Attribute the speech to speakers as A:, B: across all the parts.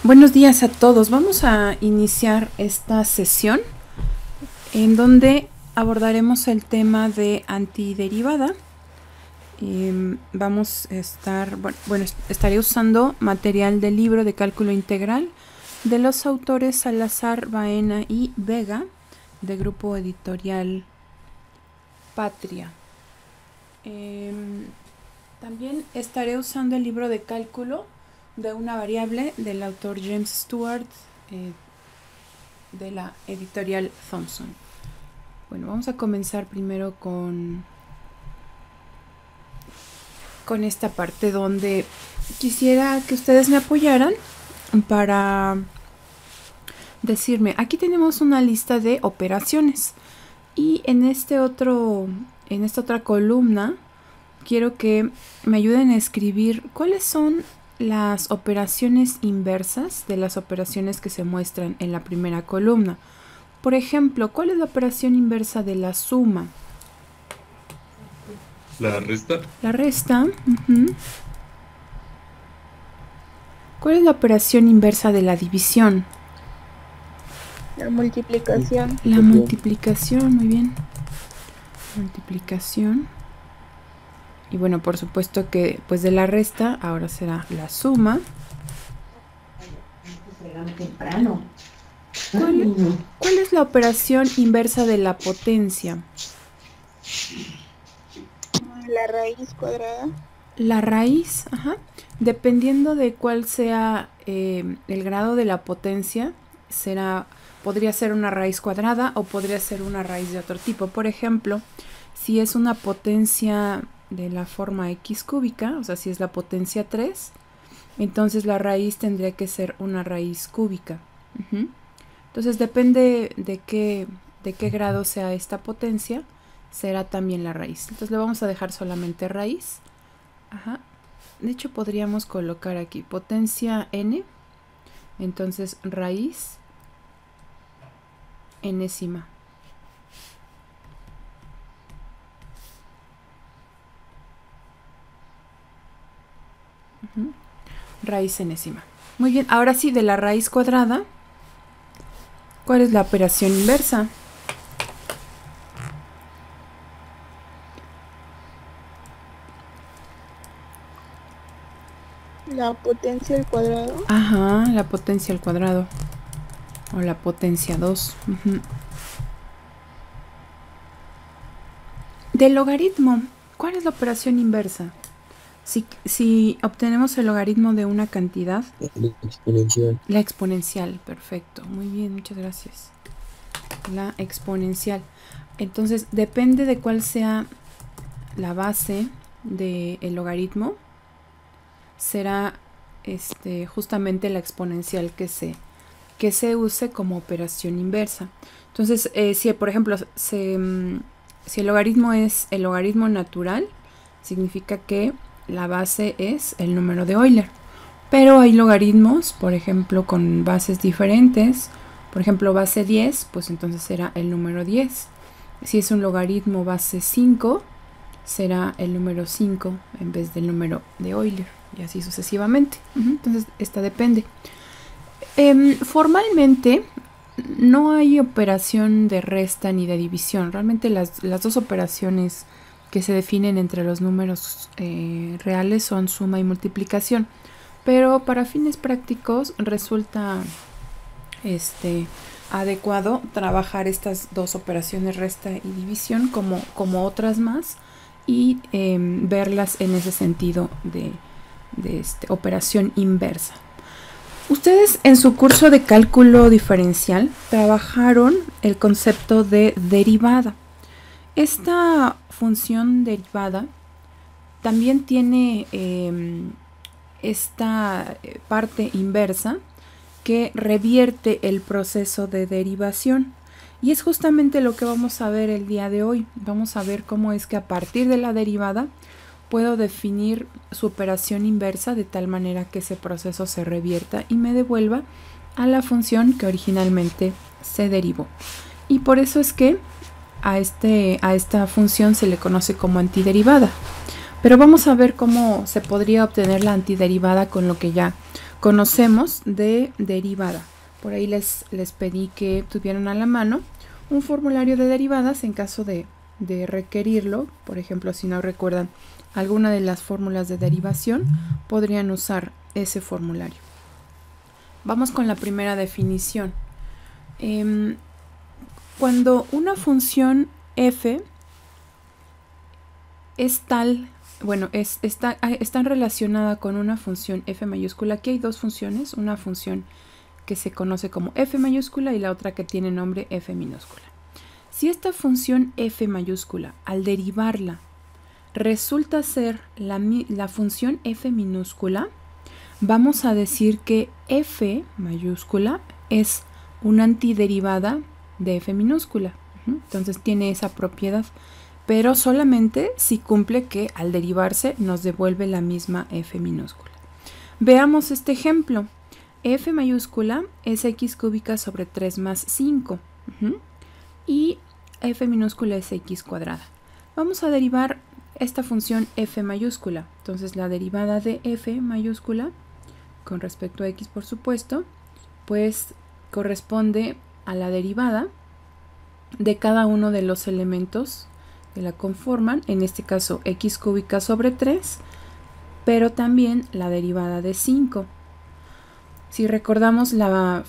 A: Buenos días a todos. Vamos a iniciar esta sesión en donde abordaremos el tema de antiderivada. Vamos a estar, estaré usando material del libro de cálculo integral de los autores Salazar, Baena y Vega, de grupo editorial Patria. También estaré usando el libro de cálculo de una variable del autor James Stewart, de la editorial Thomson. Bueno, vamos a comenzar primero con esta parte donde quisiera que ustedes me apoyaran para decirme, aquí tenemos una lista de operaciones y en esta otra columna quiero que me ayuden a escribir cuáles son las operaciones inversas de las operaciones que se muestran en la primera columna. Por ejemplo, ¿cuál es la operación inversa de la suma?
B: La resta.
A: La resta. ¿Cuál es la operación inversa de la división?
C: La multiplicación.
A: La multiplicación, muy bien. Multiplicación. Y bueno, por supuesto que pues de la resta ahora será la suma. ¿Cuál es la operación inversa de la potencia?
C: La raíz cuadrada.
A: La raíz, dependiendo de cuál sea el grado de la potencia, podría ser una raíz cuadrada o podría ser una raíz de otro tipo. Por ejemplo, si es una potencia de la forma x cúbica, o sea, si es la potencia 3, entonces la raíz tendría que ser una raíz cúbica. Entonces depende de qué grado sea esta potencia, será también la raíz. Entonces le vamos a dejar solamente raíz. De hecho podríamos colocar aquí potencia n, entonces raíz enésima. Raíz enésima. Muy bien, ahora sí, de la raíz cuadrada, ¿cuál es la operación inversa?
C: La potencia al cuadrado.
A: La potencia al cuadrado. O la potencia 2. Del logaritmo, ¿cuál es la operación inversa? Si obtenemos el logaritmo de una cantidad.
B: La exponencial.
A: La exponencial, perfecto. Muy bien, muchas gracias. La exponencial. Entonces, depende de cuál sea la base del logaritmo, será justamente la exponencial que se use como operación inversa. Entonces, si por ejemplo, si el logaritmo es el logaritmo natural, significa que la base es el número de Euler. Pero hay logaritmos, por ejemplo, con bases diferentes. Por ejemplo, base 10, pues entonces será el número 10. Si es un logaritmo base 5, será el número 5 en vez del número de Euler. Y así sucesivamente. Entonces, esta depende. Formalmente, no hay operación de resta ni de división. Realmente las dos operaciones que se definen entre los números reales son suma y multiplicación. Pero para fines prácticos resulta adecuado trabajar estas dos operaciones, resta y división, como otras más, y verlas en ese sentido de operación inversa. Ustedes en su curso de cálculo diferencial trabajaron el concepto de derivada. Esta función derivada también tiene esta parte inversa que revierte el proceso de derivación. Y es justamente lo que vamos a ver el día de hoy. Vamos a ver cómo es que a partir de la derivada puedo definir su operación inversa de tal manera que ese proceso se revierta y me devuelva a la función que originalmente se derivó. Y por eso es que a esta función se le conoce como antiderivada. Pero vamos a ver cómo se podría obtener la antiderivada con lo que ya conocemos de derivada. Por ahí les pedí que tuvieran a la mano un formulario de derivadas en caso de requerirlo. Por ejemplo, si no recuerdan alguna de las fórmulas de derivación, podrían usar ese formulario. Vamos con la primera definición. Cuando una función f es tal, bueno, está relacionada con una función f mayúscula. Aquí hay dos funciones, una función que se conoce como f mayúscula y la otra que tiene nombre f minúscula. Si esta función f mayúscula, al derivarla, resulta ser la función f minúscula, vamos a decir que f mayúscula es una antiderivada de f minúscula. Entonces tiene esa propiedad, pero solamente si cumple que al derivarse nos devuelve la misma f minúscula. Veamos este ejemplo. F mayúscula es x cúbica sobre 3 más 5. Y f minúscula es x cuadrada. Vamos a derivar esta función f mayúscula. Entonces la derivada de f mayúscula con respecto a x, por supuesto, pues corresponde a la derivada de cada uno de los elementos que la conforman, en este caso x cúbica sobre 3, pero también la derivada de 5. Si recordamos, la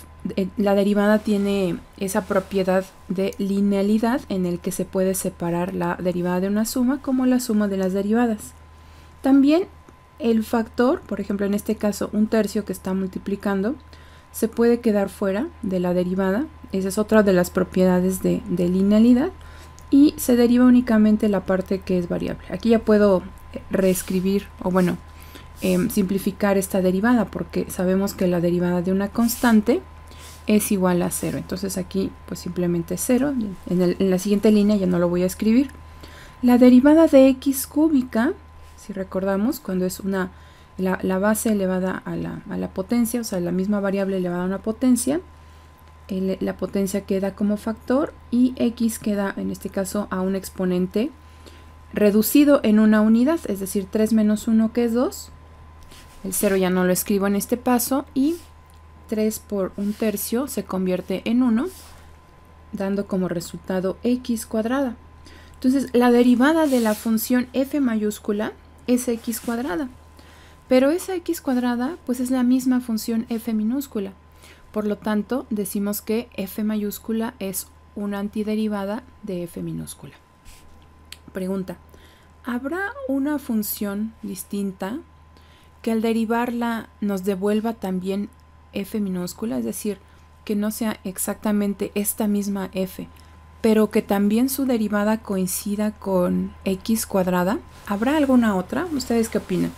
A: derivada tiene esa propiedad de linealidad en el que se puede separar la derivada de una suma como la suma de las derivadas. También el factor, por ejemplo en este caso un tercio que está multiplicando, se puede quedar fuera de la derivada. Esa es otra de las propiedades de linealidad y se deriva únicamente la parte que es variable. Aquí ya puedo reescribir o bueno, simplificar esta derivada porque sabemos que la derivada de una constante es igual a 0. Entonces aquí pues simplemente 0. En la siguiente línea ya no lo voy a escribir. La derivada de x cúbica, si recordamos, cuando es la base elevada a la potencia, o sea, la misma variable elevada a una potencia, la potencia queda como factor y x queda en este caso a un exponente reducido en una unidad, es decir, 3 menos 1 que es 2. El 0 ya no lo escribo en este paso y 3 por un tercio se convierte en 1, dando como resultado x cuadrada. Entonces la derivada de la función f mayúscula es x cuadrada, pero esa x cuadrada pues es la misma función f minúscula. Por lo tanto decimos que f mayúscula es una antiderivada de f minúscula. Pregunta: ¿habrá una función distinta que al derivarla nos devuelva también f minúscula? Es decir, que no sea exactamente esta misma f, pero que también su derivada coincida con x cuadrada. ¿Habrá alguna otra? ¿Ustedes qué opinan?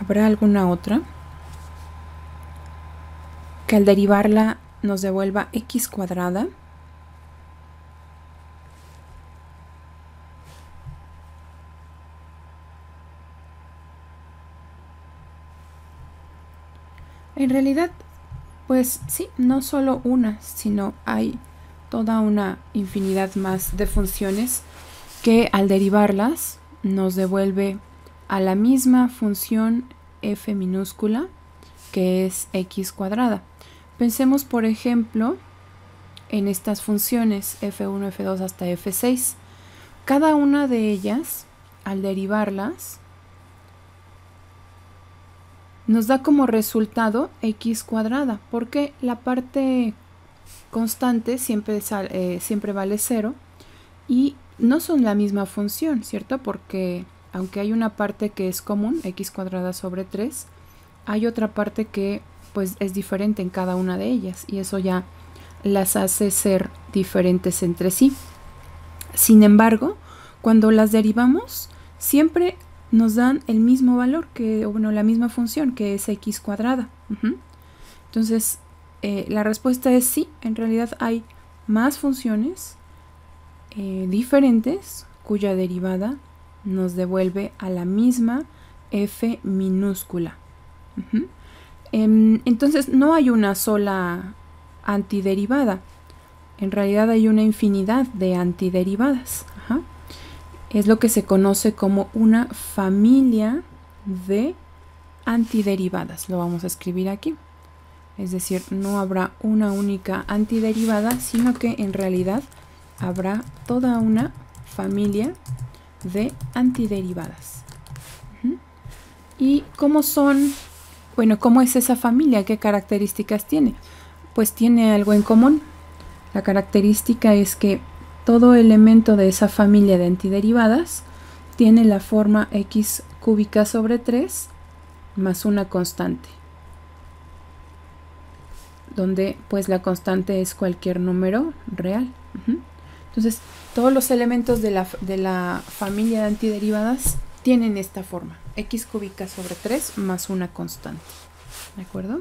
A: ¿Habrá alguna otra que al derivarla nos devuelva x cuadrada? En realidad, pues sí, no solo una, sino hay toda una infinidad más de funciones que al derivarlas nos devuelve a la misma función f minúscula, que es x cuadrada. Pensemos, por ejemplo, en estas funciones f1, f2 hasta f6. Cada una de ellas, al derivarlas, nos da como resultado x cuadrada, porque la parte constante siempre vale 0 y no son la misma función, ¿cierto? Porque aunque hay una parte que es común, x cuadrada sobre 3, hay otra parte que pues es diferente en cada una de ellas y eso ya las hace ser diferentes entre sí. Sin embargo, cuando las derivamos, siempre nos dan el mismo valor, la misma función, que es x cuadrada. Entonces, la respuesta es sí, en realidad hay más funciones diferentes cuya derivada nos devuelve a la misma f minúscula. Entonces no hay una sola antiderivada. En realidad hay una infinidad de antiderivadas. Ajá. Es lo que se conoce como una familia de antiderivadas. Lo vamos a escribir aquí. Es decir, no habrá una única antiderivada, sino que en realidad habrá toda una familia de antiderivadas. ¿Y cómo son? Bueno, ¿cómo es esa familia? ¿Qué características tiene? Pues tiene algo en común. La característica es que todo elemento de esa familia de antiderivadas tiene la forma x cúbica sobre 3 más una constante, donde pues la constante es cualquier número real. Entonces, todos los elementos de la familia de antiderivadas tienen esta forma, x cúbica sobre 3 más una constante. ¿De acuerdo?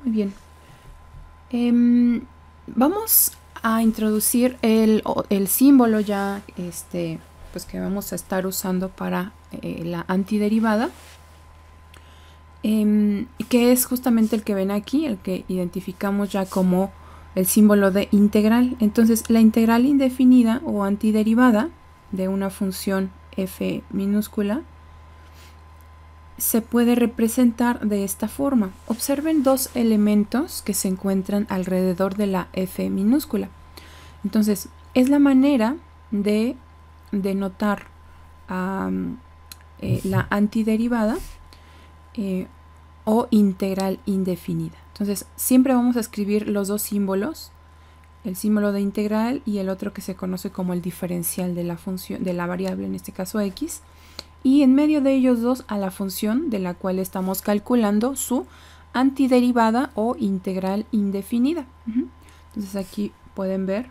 A: Muy bien. Vamos a introducir el símbolo ya pues que vamos a estar usando para la antiderivada, que es justamente el que ven aquí, el que identificamos ya como el símbolo de integral. Entonces, la integral indefinida o antiderivada de una función f minúscula se puede representar de esta forma. Observen dos elementos que se encuentran alrededor de la f minúscula. Entonces, es la manera de denotar la antiderivada o integral indefinida. Entonces, siempre vamos a escribir los dos símbolos, el símbolo de integral y el otro que se conoce como el diferencial de la función, de la variable, en este caso x, y en medio de ellos dos a la función de la cual estamos calculando su antiderivada o integral indefinida. Entonces aquí pueden ver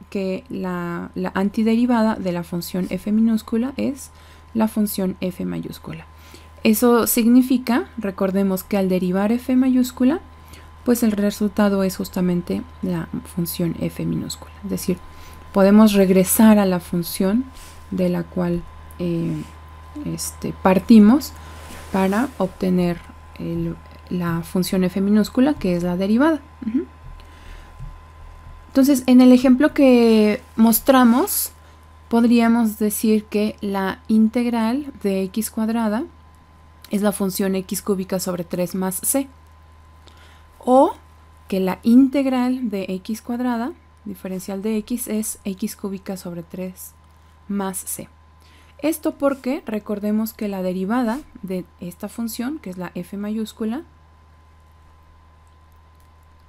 A: que la antiderivada de la función f minúscula es la función f mayúscula. Eso significa, recordemos que al derivar f mayúscula, pues el resultado es justamente la función f minúscula. Es decir, podemos regresar a la función de la cual partimos para obtener la función f minúscula, que es la derivada. Entonces, en el ejemplo que mostramos, podríamos decir que la integral de x cuadrada es la función x cúbica sobre 3 más c. O que la integral de x cuadrada, diferencial de x, es x cúbica sobre 3 más c. Esto porque recordemos que la derivada de esta función, que es la f mayúscula,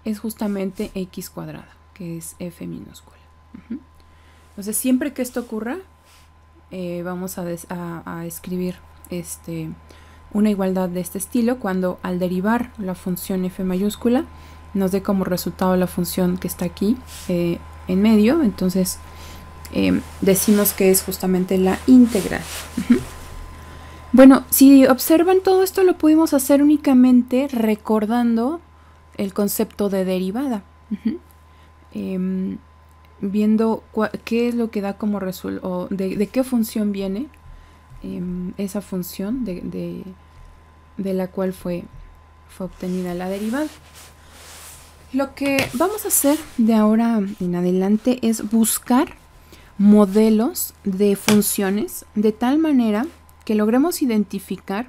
A: es justamente x cuadrada, que es f minúscula. Entonces, siempre que esto ocurra, vamos a escribir una igualdad de este estilo cuando al derivar la función f mayúscula nos dé como resultado la función que está aquí en medio. Entonces decimos que es justamente la integral. Bueno, si observan, todo esto lo pudimos hacer únicamente recordando el concepto de derivada, viendo qué es lo que da como resultado, de qué función viene esa función de la cual fue obtenida la derivada. Lo que vamos a hacer de ahora en adelante es buscar modelos de funciones de tal manera que logremos identificar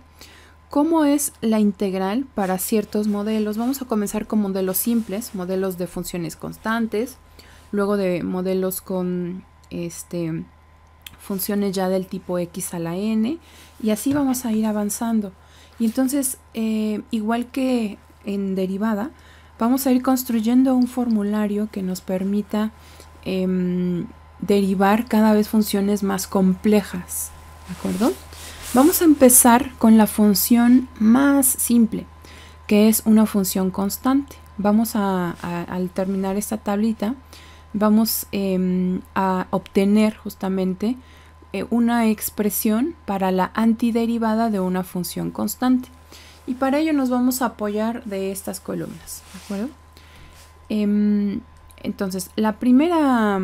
A: cómo es la integral para ciertos modelos. Vamos a comenzar con modelos simples, modelos de funciones constantes, luego de modelos con funciones ya del tipo x a la n, y así vamos a ir avanzando. Y entonces, igual que en derivada, vamos a ir construyendo un formulario que nos permita derivar cada vez funciones más complejas, ¿de acuerdo? Vamos a empezar con la función más simple, que es una función constante. Vamos al terminar esta tablita, vamos a obtener justamente una expresión para la antiderivada de una función constante. Y para ello nos vamos a apoyar de estas columnas, ¿de acuerdo? Entonces, la primera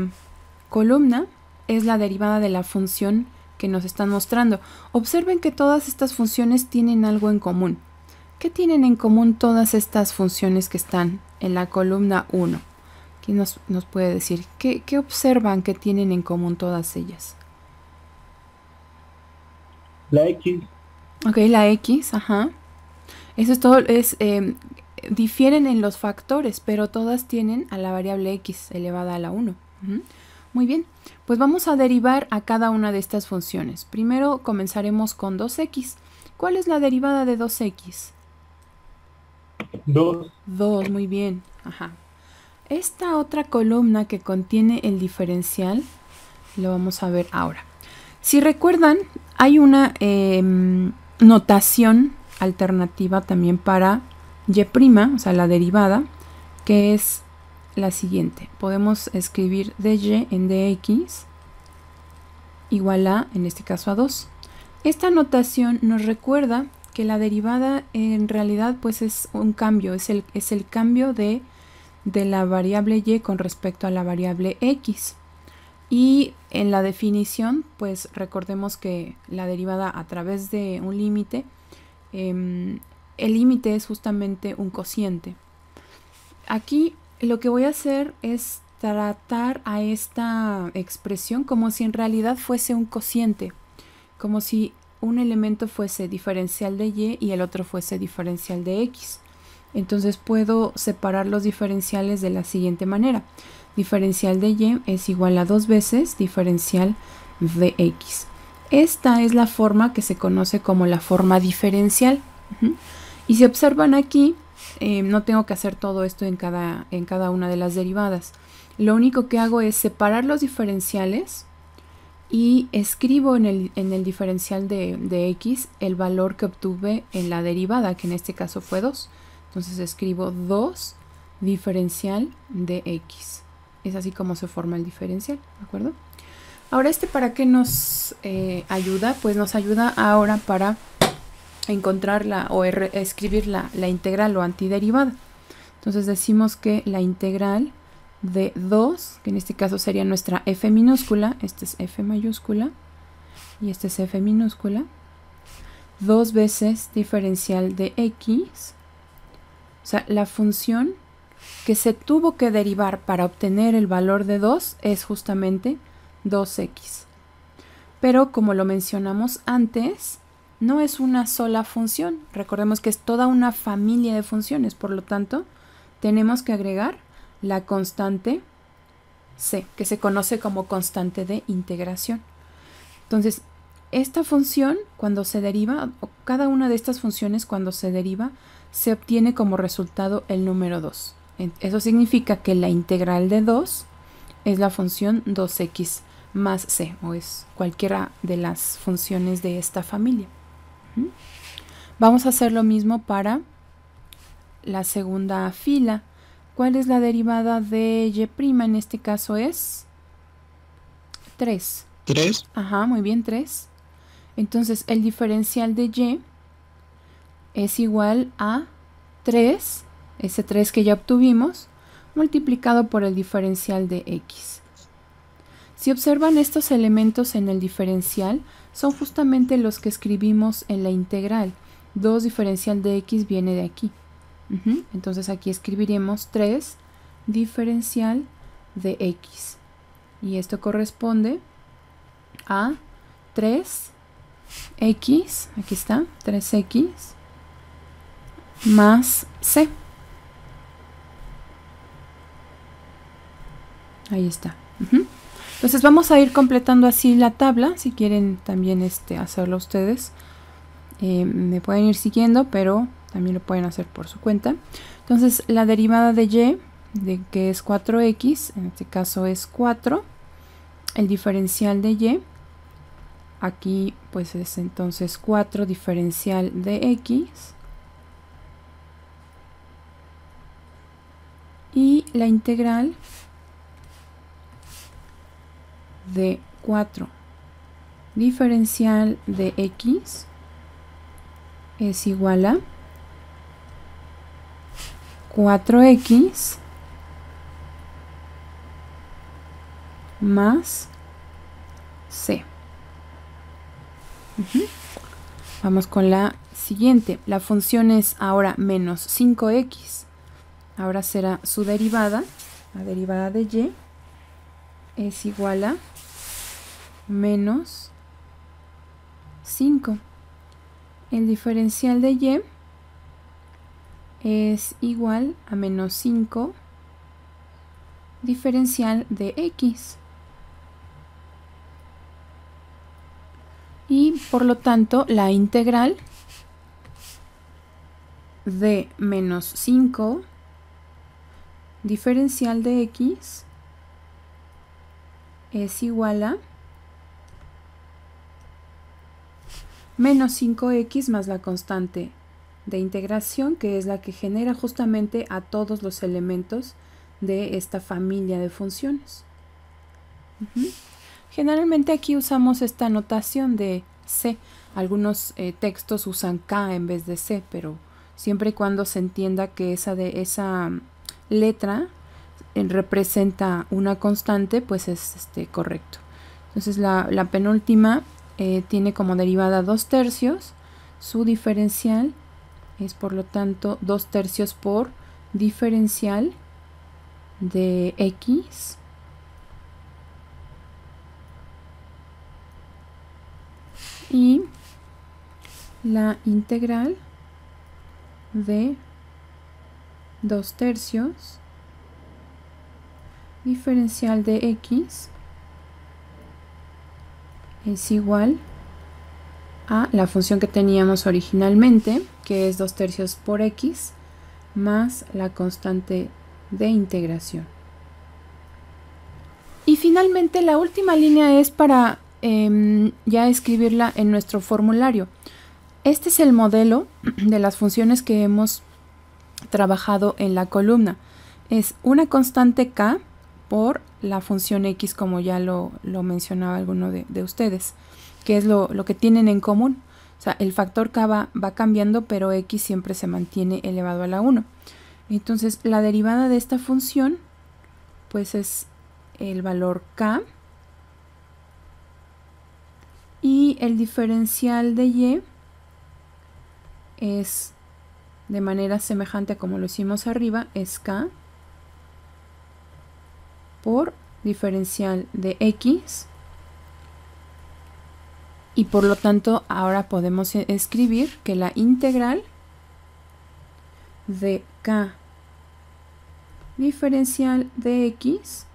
A: columna es la derivada de la función que nos están mostrando. Observen que todas estas funciones tienen algo en común. ¿Qué tienen en común todas estas funciones que están en la columna 1? ¿Quién nos puede decir? ¿Qué observan que tienen en común todas ellas?
B: La X.
A: Ok, la X, ajá. Eso es todo, difieren en los factores, pero todas tienen a la variable X elevada a la 1. Muy bien, pues vamos a derivar a cada una de estas funciones. Primero comenzaremos con 2x. ¿Cuál es la derivada de 2x?
B: 2.
A: 2, muy bien. Ajá. Esta otra columna que contiene el diferencial, lo vamos a ver ahora. Si recuerdan, hay una notación alternativa también para y', o sea, la derivada, que es la siguiente. Podemos escribir dy en dx igual a, en este caso, a 2. Esta notación nos recuerda que la derivada en realidad pues es un cambio, es el cambio de la variable y con respecto a la variable x. Y en la definición, pues recordemos que la derivada a través de un límite, el límite es justamente un cociente. Aquí lo que voy a hacer es tratar a esta expresión como si en realidad fuese un cociente, como si un elemento fuese diferencial de y el otro fuese diferencial de x. Entonces puedo separar los diferenciales de la siguiente manera. Diferencial de y es igual a 2 veces diferencial de x. Esta es la forma que se conoce como la forma diferencial. Y si observan aquí, no tengo que hacer todo esto en cada una de las derivadas. Lo único que hago es separar los diferenciales y escribo en el diferencial de x el valor que obtuve en la derivada, que en este caso fue 2. Entonces escribo 2 diferencial de x. Es así como se forma el diferencial, ¿de acuerdo? Ahora, ¿para qué nos ayuda? Pues nos ayuda ahora para encontrar escribir la integral o antiderivada. Entonces decimos que la integral de 2, que en este caso sería nuestra f minúscula, este es f mayúscula y este es f minúscula, 2 veces diferencial de x, o sea, la función que se tuvo que derivar para obtener el valor de 2 es justamente 2x. Pero como lo mencionamos antes, no es una sola función. Recordemos que es toda una familia de funciones, por lo tanto, tenemos que agregar la constante c, que se conoce como constante de integración. Entonces, esta función, cuando se deriva, o cada una de estas funciones cuando se deriva, se obtiene como resultado el número 2. Eso significa que la integral de 2 es la función 2x más c, o es cualquiera de las funciones de esta familia. Vamos a hacer lo mismo para la segunda fila. ¿Cuál es la derivada de y'? En este caso es 3.
B: 3.
A: Ajá, muy bien, 3. Entonces el diferencial de y es igual a 3, ese 3 que ya obtuvimos, multiplicado por el diferencial de x. Si observan, estos elementos en el diferencial son justamente los que escribimos en la integral. 2 diferencial de x viene de aquí. Entonces aquí escribiremos 3 diferencial de x. Y esto corresponde a 3x, aquí está, 3x más c. Ahí está. Entonces vamos a ir completando así la tabla. Si quieren también hacerlo ustedes, me pueden ir siguiendo, pero también lo pueden hacer por su cuenta. Entonces la derivada de y, de que es 4x, en este caso es 4. El diferencial de y, aquí pues es entonces 4 diferencial de x. Y la integral de 4 diferencial de x es igual a 4x más c. Vamos con la siguiente. La función es ahora menos 5x. Ahora será su derivada. La derivada de y es igual a menos 5. El diferencial de y es igual a menos 5 diferencial de x. Y por lo tanto la integral de menos 5 diferencial de x es igual a menos 5x más la constante de integración, que es la que genera justamente a todos los elementos de esta familia de funciones. Generalmente aquí usamos esta notación de C. Algunos textos usan K en vez de C, pero siempre y cuando se entienda que esa letra representa una constante, pues es correcto. Entonces la penúltima tiene como derivada 2/3. Su diferencial es por lo tanto 2/3 por diferencial de x y la integral de 2/3 diferencial de x es igual a la función que teníamos originalmente, que es 2/3 por x más la constante de integración. Y finalmente la última línea es para ya escribirla en nuestro formulario. Este es el modelo de las funciones que hemos trabajado en la columna. Es una constante k por la función x, como ya lo mencionaba alguno de ustedes, que es lo que tienen en común. O sea, el factor k va cambiando, pero x siempre se mantiene elevado a la 1. Entonces, la derivada de esta función, pues es el valor k, y el diferencial de y es de manera semejante a como lo hicimos arriba, es k por diferencial de x, y por lo tanto ahora podemos escribir que la integral de k diferencial de x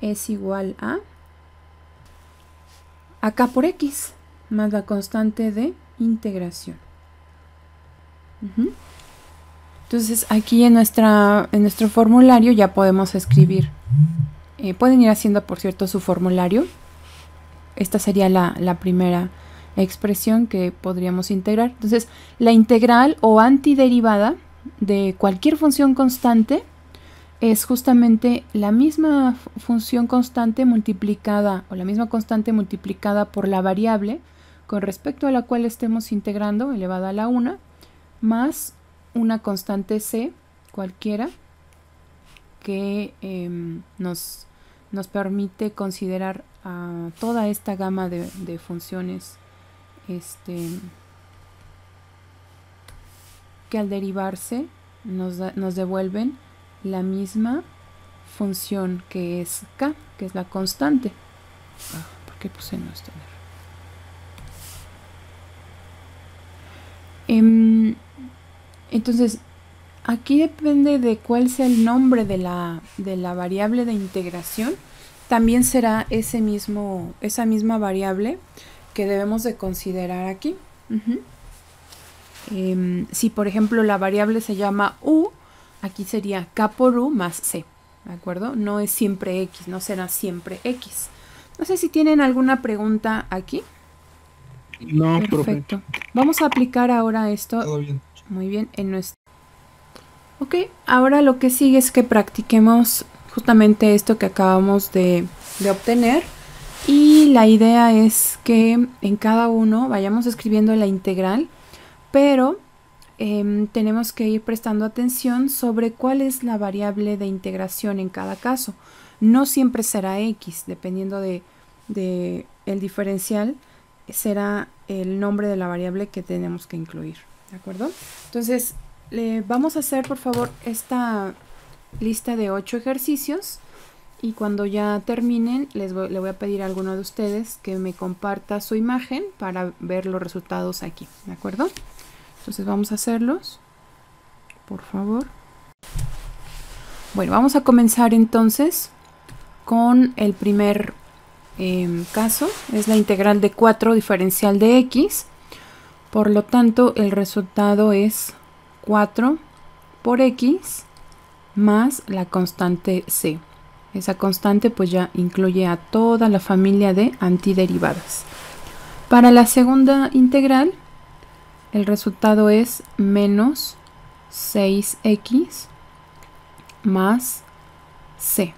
A: es igual a k por x más la constante de integración. Entonces aquí en nuestro formulario ya podemos escribir. Pueden ir haciendo, por cierto, su formulario. Esta sería la primera expresión que podríamos integrar. Entonces, la integral o antiderivada de cualquier función constante es justamente la misma función constante multiplicada, o la misma constante multiplicada por la variable con respecto a la cual estemos integrando, elevada a la 1, más una constante c cualquiera que nos permite considerar toda esta gama de funciones que al derivarse nos devuelven la misma función que es k, que es la constante. ¿Por qué puse no tener? Entonces, aquí depende de cuál sea el nombre de la variable de integración. También será esa misma variable que debemos de considerar aquí. Si por ejemplo la variable se llama u, aquí sería k por u más c, ¿de acuerdo? No es siempre x, no será siempre x. No sé si tienen alguna pregunta aquí.
B: No,
A: perfecto. Vamos a aplicar ahora esto.
B: Todo bien.
A: Muy bien, en nuestro... Ok, ahora lo que sigue es que practiquemos justamente esto que acabamos de obtener, y la idea es que en cada uno vayamos escribiendo la integral, pero tenemos que ir prestando atención sobre cuál es la variable de integración en cada caso. No siempre será x, dependiendo de el diferencial. será el nombre de la variable que tenemos que incluir, ¿de acuerdo? Entonces, vamos a hacer, por favor, esta lista de 8 ejercicios y cuando ya terminen, le voy a pedir a alguno de ustedes que me comparta su imagen para ver los resultados aquí, ¿de acuerdo? Entonces, vamos a hacerlos, por favor. Bueno, vamos a comenzar entonces con el primer caso. Es la integral de 4 diferencial de x. Por lo tanto, el resultado es 4 por x más la constante c. Esa constante pues ya incluye a toda la familia de antiderivadas. Para la segunda integral, el resultado es menos 6x más c,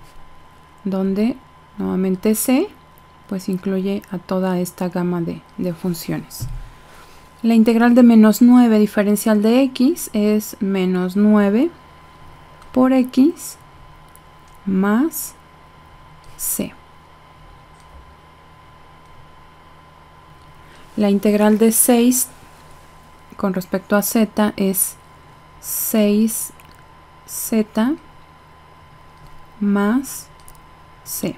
A: donde nuevamente c pues incluye a toda esta gama de funciones. La integral de menos 9 diferencial de x es menos 9 por x más c. La integral de 6 con respecto a z es 6z más c.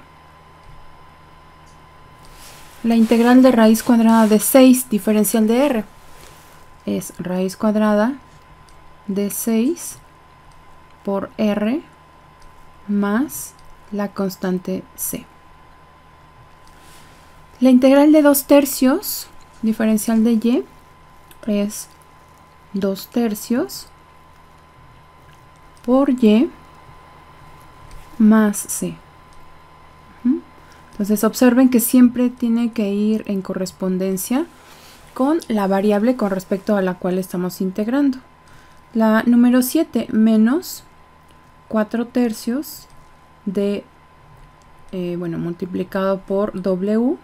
A: La integral de raíz cuadrada de 6 diferencial de r es raíz cuadrada de 6 por r más la constante c. La integral de 2 tercios diferencial de y es 2 tercios por y más c. Entonces observen que siempre tiene que ir en correspondencia con la variable con respecto a la cual estamos integrando. La número 7 menos 4 tercios de, multiplicado por w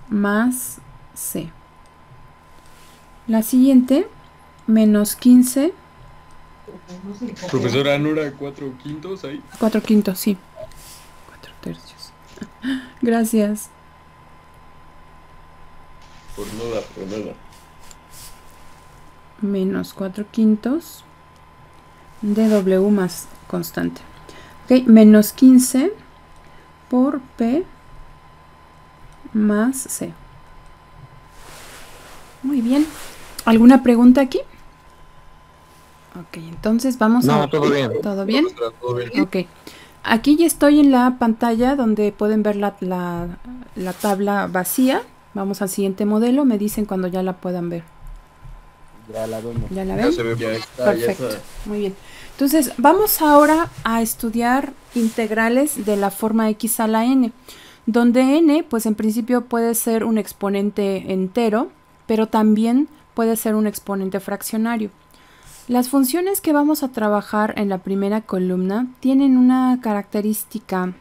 A: más c. La siguiente, menos 15.
B: Profesora, ¿no era 4 quintos ahí?
A: 4 quintos, sí. 4 tercios. Gracias.
B: Por nada.
A: Menos 4 quintos de w más constante. Ok, menos 15 por p más c. Muy bien. ¿Alguna pregunta aquí? Ok, entonces vamos a...
D: No, todo bien.
A: ¿Todo bien?
B: Todo bien.
A: Ok. Aquí ya estoy en la pantalla donde pueden ver la tabla vacía. Vamos al siguiente modelo. Me dicen cuando ya la puedan ver.
D: Ya la vemos.
A: ¿Ya la ven?
B: Ya se ve, ya está.
A: Perfecto. Muy bien. Entonces, vamos ahora a estudiar integrales de la forma x a la n. Donde n, pues en principio puede ser un exponente entero, pero también puede ser un exponente fraccionario. Las funciones que vamos a trabajar en la primera columna tienen una característica.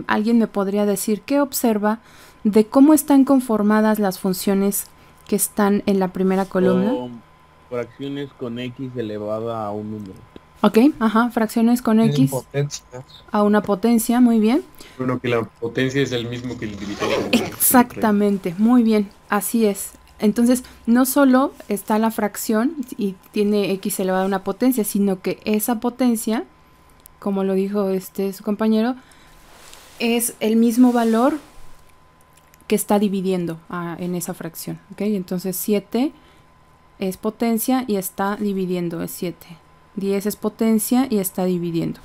A: ¿Alguien me podría decir qué observa de cómo están conformadas las funciones que están en la primera columna?
D: Con fracciones con x elevada a un número.
A: Ok, ajá, fracciones con x a una potencia, muy bien.
B: Bueno, que la potencia es el mismo que el divisor.
A: Exactamente, muy bien, así es. Entonces, no solo está la fracción y tiene x elevado a una potencia, sino que esa potencia, como lo dijo su compañero, es el mismo valor que está dividiendo en esa fracción. ¿Okay? Entonces, 7 es potencia y está dividiendo, es 7. 10 es potencia y está dividiendo.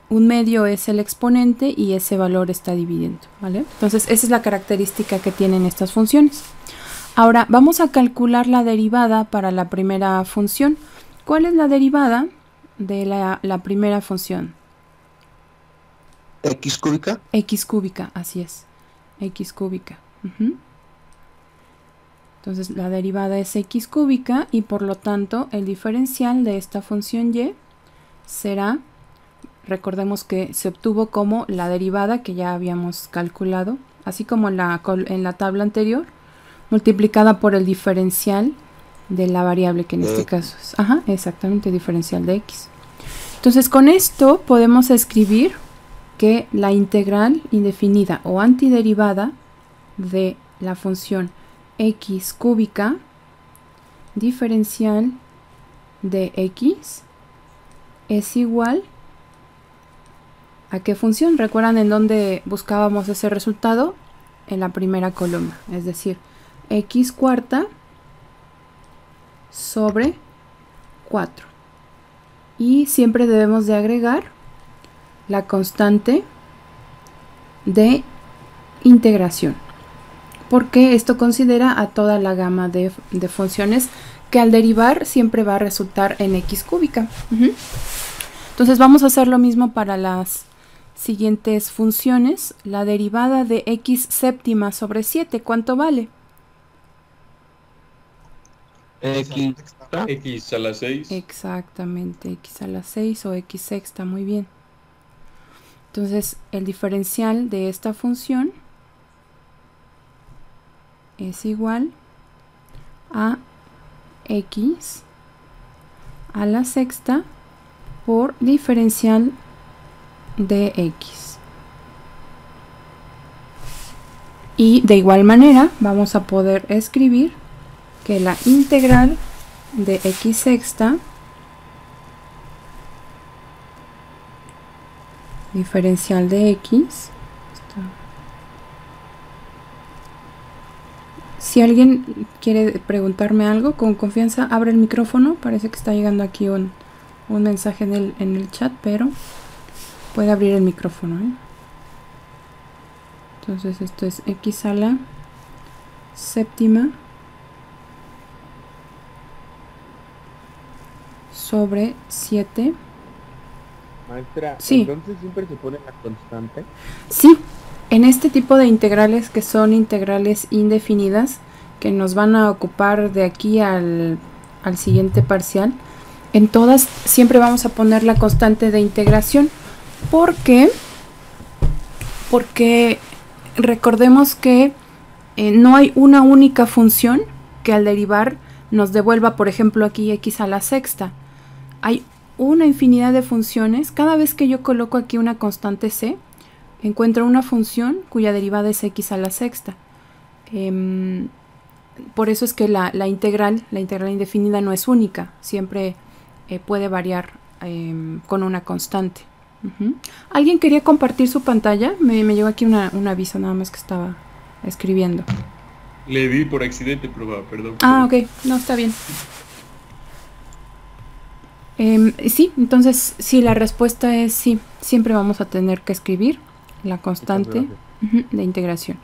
A: Un medio es el exponente y ese valor está dividiendo. ¿Vale? Entonces, esa es la característica que tienen estas funciones. Ahora vamos a calcular la derivada para la primera función. ¿Cuál es la derivada de la primera función?
E: ¿X cúbica?
A: X cúbica, así es. X cúbica. Entonces la derivada es x cúbica y por lo tanto el diferencial de esta función y será, recordemos que se obtuvo como la derivada que ya habíamos calculado, así como en la tabla anterior, multiplicada por el diferencial de la variable que en este caso es, exactamente, diferencial de x. Entonces con esto podemos escribir que la integral indefinida o antiderivada de la función x cúbica diferencial de x es igual ¿a qué función? ¿Recuerdan en dónde buscábamos ese resultado? En la primera columna, es decir, x cuarta sobre 4. Y siempre debemos de agregar la constante de integración, porque esto considera a toda la gama de funciones que al derivar siempre va a resultar en x cúbica. Entonces vamos a hacer lo mismo para las siguientes funciones. La derivada de x séptima sobre 7, ¿cuánto vale?
B: X a la 6.
A: Exactamente, x a la 6 o x sexta, muy bien. Entonces el diferencial de esta función es igual a x a la sexta por diferencial de x. Y de igual manera vamos a poder escribir que la integral de x sexta diferencial de x. Si alguien quiere preguntarme algo, con confianza abre el micrófono. Parece que está llegando aquí un mensaje en el chat, pero puede abrir el micrófono, ¿eh? Entonces esto es x a la séptima sobre 7.
D: Maestra,
A: sí.
D: Entonces siempre se pone la constante.
A: Sí, en este tipo de integrales que son integrales indefinidas, que nos van a ocupar de aquí al siguiente parcial, en todas siempre vamos a poner la constante de integración. ¿Por qué? Porque recordemos que no hay una única función que al derivar nos devuelva, por ejemplo, aquí x a la sexta. Hay una infinidad de funciones. Cada vez que yo coloco aquí una constante c, encuentro una función cuya derivada es x a la sexta. Por eso es que la integral indefinida no es única, siempre puede variar con una constante. ¿Alguien quería compartir su pantalla? Me llegó aquí un aviso, nada más que estaba escribiendo.
B: Le di por accidente, proba, perdón.
A: Ah, ok, no, está bien. Sí, entonces sí, la respuesta es sí, siempre vamos a tener que escribir la constante de integración.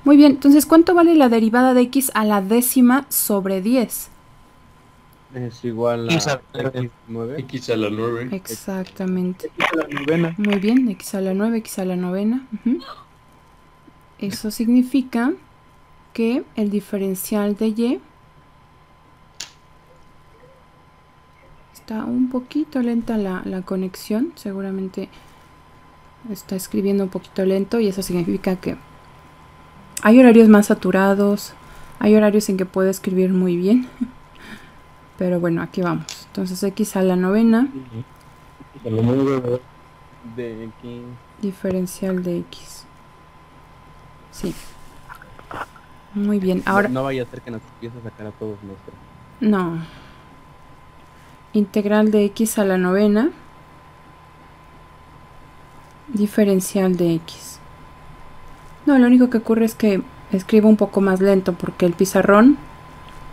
A: Muy bien, entonces ¿cuánto vale la derivada de x a la décima sobre 10?
D: Es igual a x9.
B: X a la 9.
A: Exactamente.
D: X a la novena.
A: Muy bien, x a la 9, x a la novena. Eso significa que el diferencial de y está un poquito lenta la conexión, seguramente está escribiendo un poquito lento y eso significa que hay horarios más saturados, hay horarios en que puede escribir muy bien, pero bueno, aquí vamos. Entonces x a la novena
D: De x.
A: diferencial de x. Sí. Muy bien, ahora
D: No vaya a ser que nos empiece a sacar a todos nuestros.
A: no. Integral de x a la novena diferencial de x. No, lo único que ocurre es que escribo un poco más lento porque el pizarrón,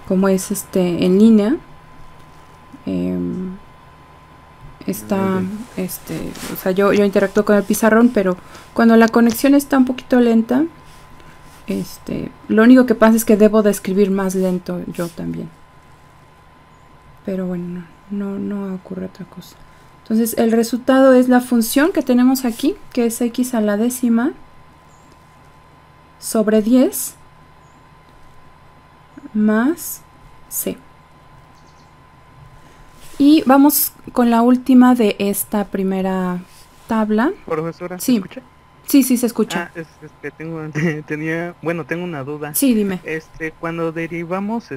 A: como es en línea, está, o sea, yo interactúo con el pizarrón, pero cuando la conexión está un poquito lenta, lo único que pasa es que debo de escribir más lento yo también. Pero bueno, no ocurre otra cosa. Entonces el resultado es la función que tenemos aquí, que es x a la décima sobre 10 más c. Y vamos con la última de esta primera tabla.
E: Profesora, ¿se
A: Sí.
E: escucha?
A: Sí, sí se escucha.
E: Ah, es que tengo una duda.
A: Sí, dime.
E: Cuando derivamos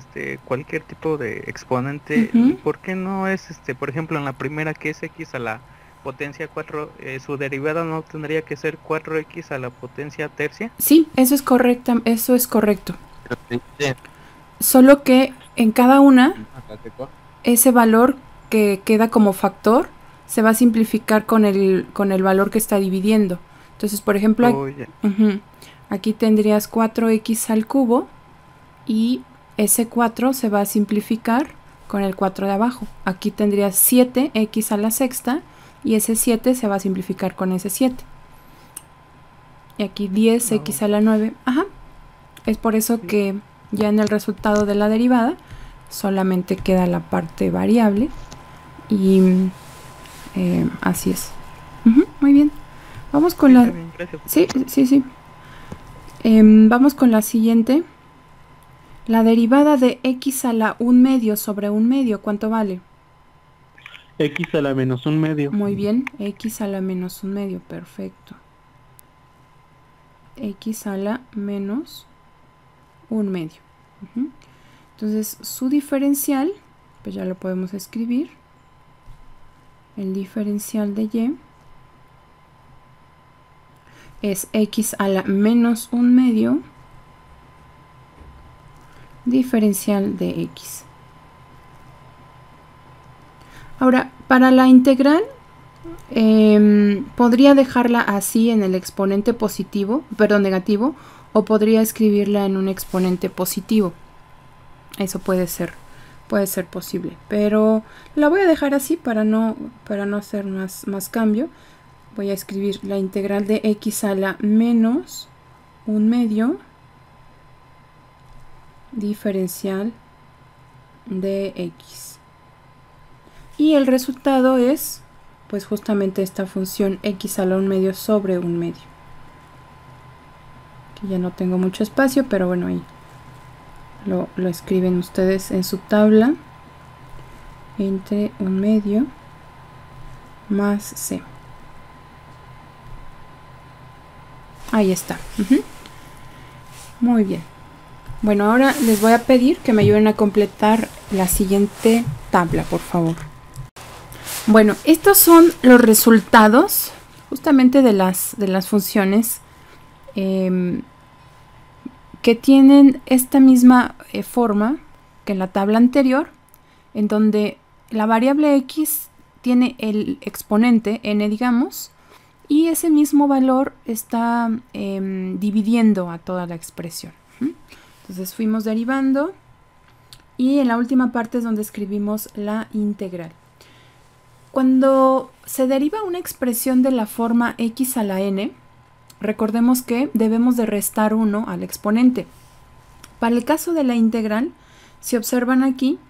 E: cualquier tipo de exponente,
A: Ujú.
E: ¿por qué no es por ejemplo en la primera que es x a la potencia 4, su derivada no tendría que ser 4x a la potencia tercia.
A: Sí, eso es correcto, eso es correcto. Solo que en cada una, ese valor que queda como factor se va a simplificar con el valor que está dividiendo. Entonces, por ejemplo, aquí tendrías 4x al cubo y ese 4 se va a simplificar con el 4 de abajo. Aquí tendrías 7x a la sexta y ese 7 se va a simplificar con ese 7. Y aquí 10x a la 9. Ajá. Es por eso que ya en el resultado de la derivada solamente queda la parte variable y así es. Muy bien. Vamos con la... Sí. Vamos con la siguiente. La derivada de x a la 1/2 sobre 1/2, ¿cuánto vale?
D: X a la menos 1/2.
A: Muy bien, x a la menos 1/2, perfecto. X a la menos 1/2. Entonces su diferencial, pues ya lo podemos escribir. El diferencial de y es x a la menos 1/2 diferencial de x. Ahora, para la integral, podría dejarla así en el exponente positivo, perdón, negativo, o podría escribirla en un exponente positivo. Eso puede ser posible, pero la voy a dejar así para no hacer más cambio. Voy a escribir la integral de x a la menos 1/2 diferencial de x. Y el resultado es, pues justamente esta función x a la 1/2 sobre 1/2. Aquí ya no tengo mucho espacio, pero bueno, ahí lo escriben ustedes en su tabla. Entre 1/2 más c. Ahí está. Muy bien. Bueno, ahora les voy a pedir que me ayuden a completar la siguiente tabla, por favor. Bueno, estos son los resultados justamente de las funciones que tienen esta misma forma que en la tabla anterior, en donde la variable x tiene el exponente n, digamos, y ese mismo valor está dividiendo a toda la expresión. Entonces fuimos derivando y en la última parte es donde escribimos la integral. Cuando se deriva una expresión de la forma x a la n, recordemos que debemos de restar 1 al exponente. Para el caso de la integral, si observan aquí,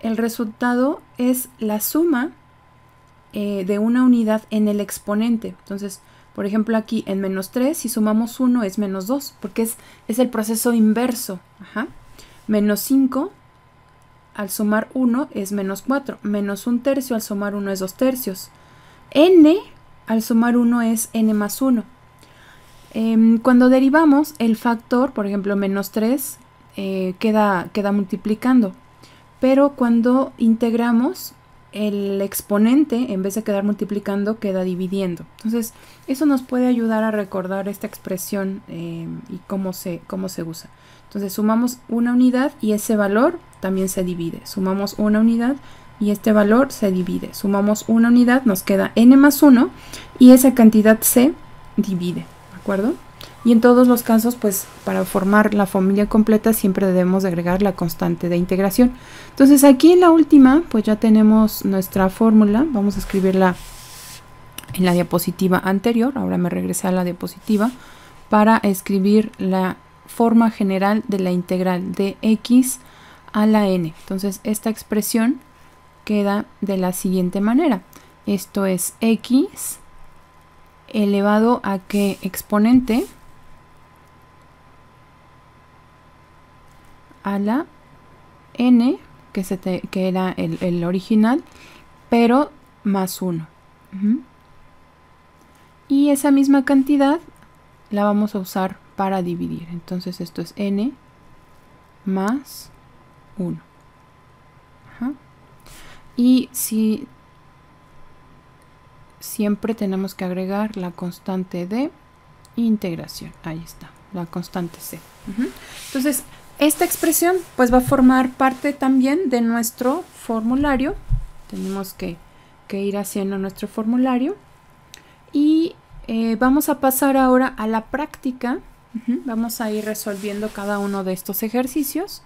A: el resultado es la suma de una unidad en el exponente. Entonces, por ejemplo, aquí en menos 3, si sumamos 1 es menos 2, porque es el proceso inverso. Menos 5 al sumar 1 es menos 4. Menos 1/3 al sumar 1 es 2/3. N al sumar 1 es n más 1. Cuando derivamos el factor, por ejemplo, menos 3, queda multiplicando. Pero cuando integramos, el exponente, en vez de quedar multiplicando, queda dividiendo. Entonces, eso nos puede ayudar a recordar esta expresión y cómo se usa. Entonces, sumamos una unidad y ese valor también se divide. Sumamos una unidad y este valor se divide. Sumamos una unidad, nos queda n más 1 y esa cantidad se divide. ¿De acuerdo? Y en todos los casos, pues para formar la familia completa siempre debemos de agregar la constante de integración. Entonces aquí en la última, pues ya tenemos nuestra fórmula. Vamos a escribirla en la diapositiva anterior. Ahora me regresé a la diapositiva para escribir la forma general de la integral de x a la n. Entonces esta expresión queda de la siguiente manera. Esto es x elevado a ¿qué exponente? A la n, que era el original, pero más 1. Y esa misma cantidad la vamos a usar para dividir. Entonces esto es n más 1. Y si siempre tenemos que agregar la constante de integración. Ahí está, la constante c. Entonces, esta expresión pues va a formar parte también de nuestro formulario. Tenemos que ir haciendo nuestro formulario. Y vamos a pasar ahora a la práctica. Vamos a ir resolviendo cada uno de estos ejercicios.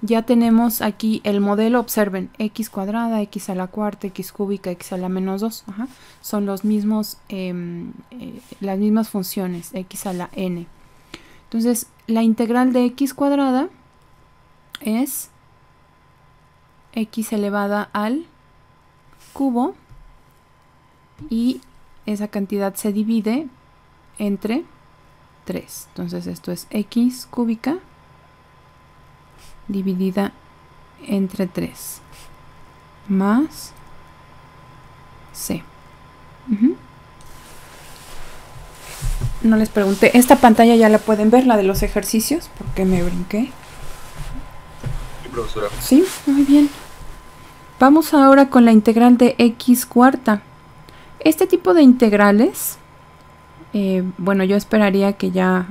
A: Ya tenemos aquí el modelo, observen, x cuadrada, x a la cuarta, x cúbica, x a la menos 2. Son los mismos, las mismas funciones, x a la n. Entonces, la integral de x cuadrada es x elevada al cubo y esa cantidad se divide entre 3. Entonces, esto es x cúbica dividida entre 3 más c. No les pregunté, esta pantalla ya la pueden ver, la de los ejercicios, porque me brinqué.
B: Sí, profesora.
A: Sí, muy bien. Vamos ahora con la integral de x cuarta. Este tipo de integrales, bueno, yo esperaría que ya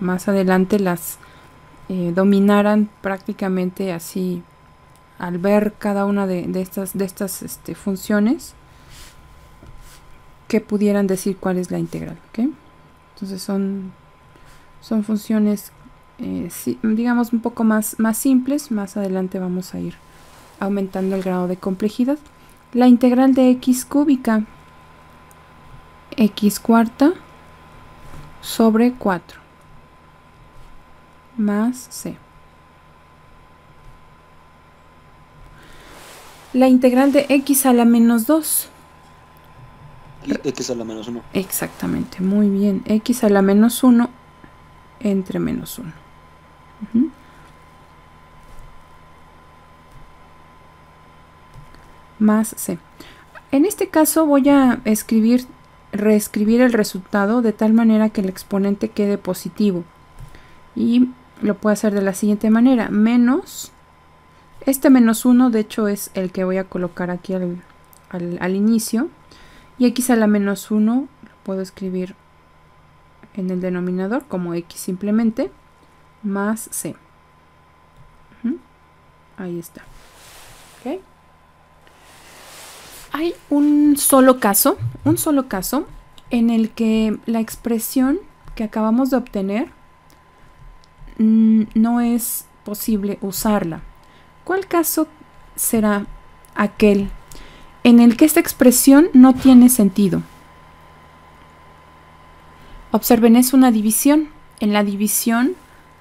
A: más adelante las dominaran prácticamente así al ver cada una de estas funciones, que pudieran decir cuál es la integral, ¿ok? Entonces son funciones digamos un poco más simples. Más adelante vamos a ir aumentando el grado de complejidad. La integral de x cúbica, x cuarta sobre 4 más c. La integral de x a la menos 2.
F: X a la menos 1.
A: Exactamente, muy bien. X a la menos 1 entre menos 1. Más c. En este caso voy a reescribir el resultado de tal manera que el exponente quede positivo. Y lo puedo hacer de la siguiente manera. Menos, este menos 1 de hecho es el que voy a colocar aquí al inicio. Y x a la menos 1 lo puedo escribir en el denominador como x simplemente, más c. Ahí está. ¿Okay? Hay un solo caso en el que la expresión que acabamos de obtener no es posible usarla. ¿Cuál caso será aquel en el que esta expresión no tiene sentido? Observen, es una división. En la división,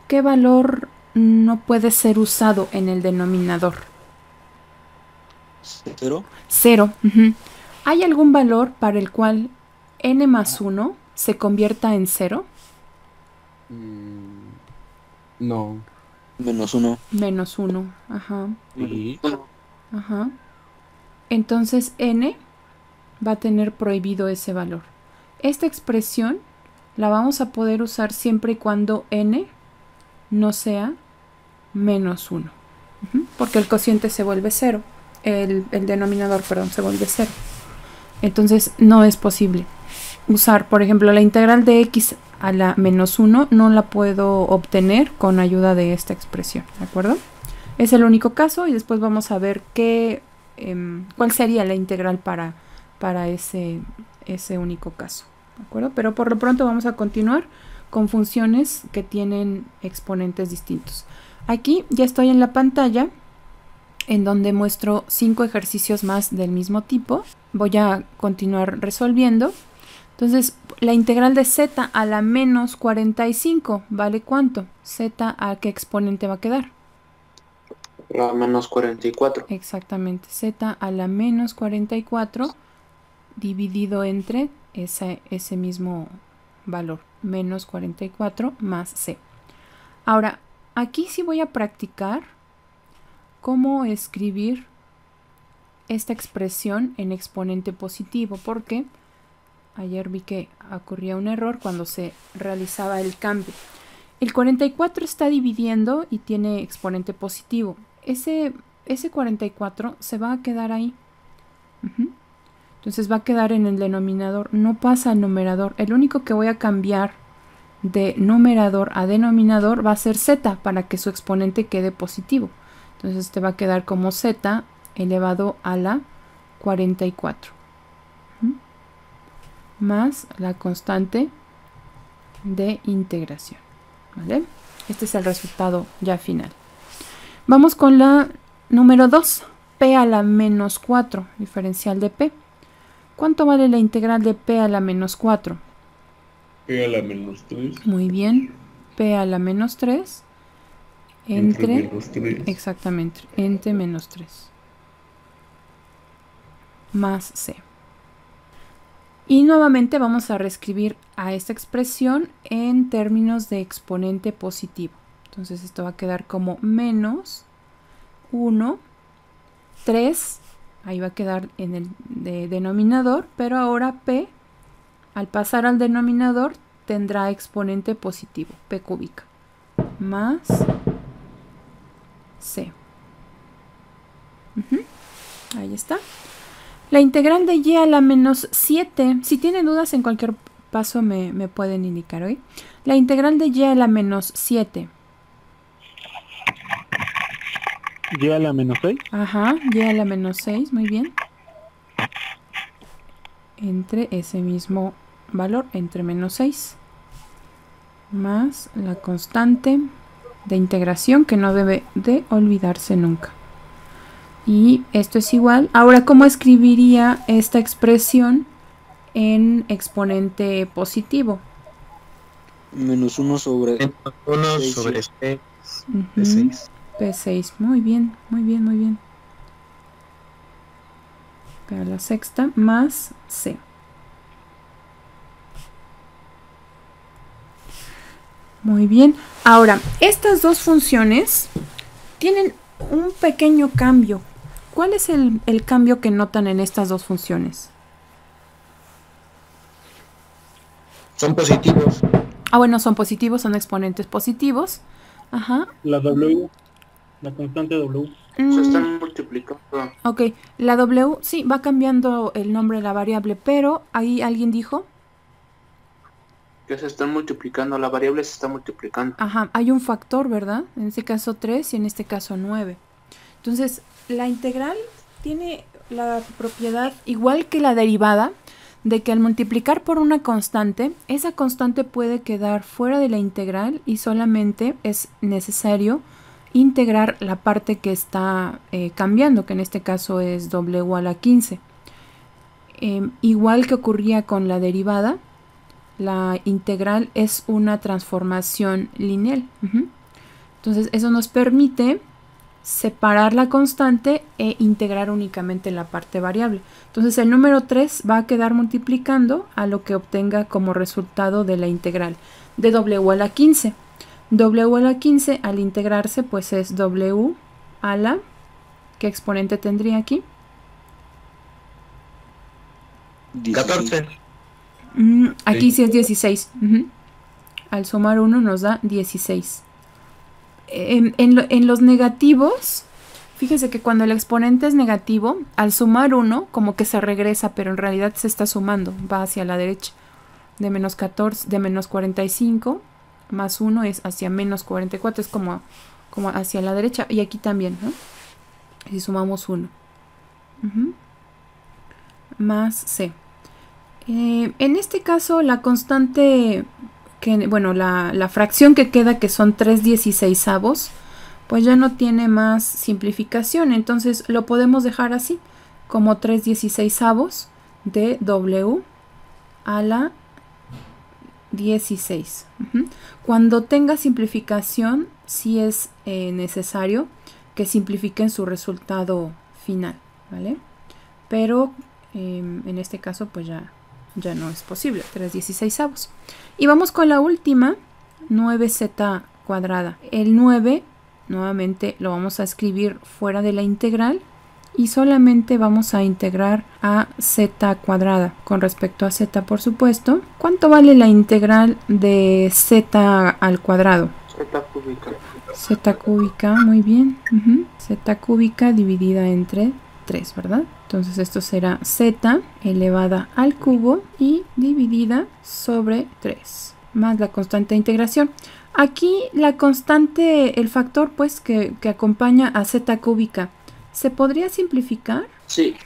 A: ¿qué valor no puede ser usado en el denominador?
F: 0.
A: 0. ¿Hay algún valor para el cual n más 1 se convierta en 0?
D: No.
F: Menos 1.
A: Menos 1. Ajá.
D: Sí.
A: Ajá. Entonces n va a tener prohibido ese valor. Esta expresión la vamos a poder usar siempre y cuando n no sea menos 1. Porque el cociente se vuelve 0. El denominador, perdón, se vuelve 0. Entonces no es posible usar, por ejemplo, la integral de x a la menos 1 no la puedo obtener con ayuda de esta expresión, ¿de acuerdo? Es el único caso y después vamos a ver cuál sería la integral para ese único caso, ¿de acuerdo? Pero por lo pronto vamos a continuar con funciones que tienen exponentes distintos. Aquí ya estoy en la pantalla en donde muestro 5 ejercicios más del mismo tipo. Voy a continuar resolviendo. Entonces, la integral de z a la menos 45, ¿vale cuánto? ¿Z a qué exponente va a quedar?
F: La menos 44.
A: Exactamente, z a la menos 44 dividido entre ese mismo valor, menos 44 más c. Ahora, aquí sí voy a practicar cómo escribir esta expresión en exponente positivo, porque ayer vi que ocurría un error cuando se realizaba el cambio. El 44 está dividiendo y tiene exponente positivo. Ese 44 se va a quedar ahí. Entonces va a quedar en el denominador, no pasa al numerador. El único que voy a cambiar de numerador a denominador va a ser z para que su exponente quede positivo. Entonces este va a quedar como z elevado a la 44. Más la constante de integración. ¿Vale? Este es el resultado ya final. Vamos con la número 2. P a la menos 4, diferencial de P. ¿Cuánto vale la integral de P a la menos 4?
G: P a la menos 3.
A: Muy bien. P a la menos 3 entre
G: menos 3.
A: exactamente, entre menos 3. Más C. Y nuevamente vamos a reescribir a esta expresión en términos de exponente positivo. Entonces esto va a quedar como menos 1, 3, ahí va a quedar en el denominador, pero ahora P, al pasar al denominador, tendrá exponente positivo, P cúbica, más C. Ahí está. La integral de y a la menos 7, si tienen dudas en cualquier paso me pueden indicar hoy. La integral de y a la menos 7.
E: ¿Y a la menos 6?
A: Ajá, y a la menos 6, muy bien. Entre ese mismo valor, entre menos 6. Más la constante de integración que no debe de olvidarse nunca. Y esto es igual. Ahora, ¿cómo escribiría esta expresión en exponente positivo?
F: Menos 1 sobre
B: 1
F: 6.
B: sobre 6
A: Ujú.
B: de 6.
A: P6, muy bien, muy bien, muy bien. P a la sexta más C. Muy bien. Ahora, estas dos funciones tienen un pequeño cambio. ¿Cuál es el cambio que notan en estas dos funciones?
B: Son positivos.
A: Ah, bueno, son positivos, son exponentes positivos. Ajá.
G: La W, la constante W.
F: Se están multiplicando.
A: Ok, la W, sí, va cambiando el nombre de la variable, pero ahí alguien dijo,
F: Que se están multiplicando, la variable se está multiplicando.
A: ajá, hay un factor, ¿verdad? En este caso 3 y en este caso 9. Entonces, la integral tiene la propiedad, igual que la derivada, de que al multiplicar por una constante, esa constante puede quedar fuera de la integral y solamente es necesario integrar la parte que está cambiando, que en este caso es w a la 15. Igual que ocurría con la derivada, la integral es una transformación lineal. Entonces eso nos permite separar la constante e integrar únicamente la parte variable. Entonces el número 3 va a quedar multiplicando a lo que obtenga como resultado de la integral de w a la 15. W a la 15 al integrarse pues es w a la, ¿qué exponente tendría aquí?
B: 14.
A: Aquí sí es 16. Al sumar 1 nos da 16. En los negativos, fíjese que cuando el exponente es negativo, al sumar 1 como que se regresa, pero en realidad se está sumando, va hacia la derecha. De menos 14, de menos 45 más 1 es hacia menos 44, es como hacia la derecha. Y aquí también, ¿no? Si sumamos 1. Más C. En este caso la constante, bueno, la fracción que queda, que son 3/16, pues ya no tiene más simplificación. Entonces lo podemos dejar así, como 3/16 de w a la 16. Cuando tenga simplificación, sí es necesario que simplifiquen su resultado final, ¿vale? Pero en este caso pues ya no es posible, 3/16. Y vamos con la última, 9z cuadrada. El 9 nuevamente lo vamos a escribir fuera de la integral y solamente vamos a integrar a z cuadrada con respecto a z, por supuesto. ¿Cuánto vale la integral de z al cuadrado?
F: Z cúbica.
A: Z cúbica, muy bien. Z cúbica dividida entre 3, ¿verdad? Entonces esto será z elevada al cubo y dividida sobre 3, más la constante de integración. Aquí la constante, el factor pues que acompaña a z cúbica, ¿se podría simplificar?
F: Sí.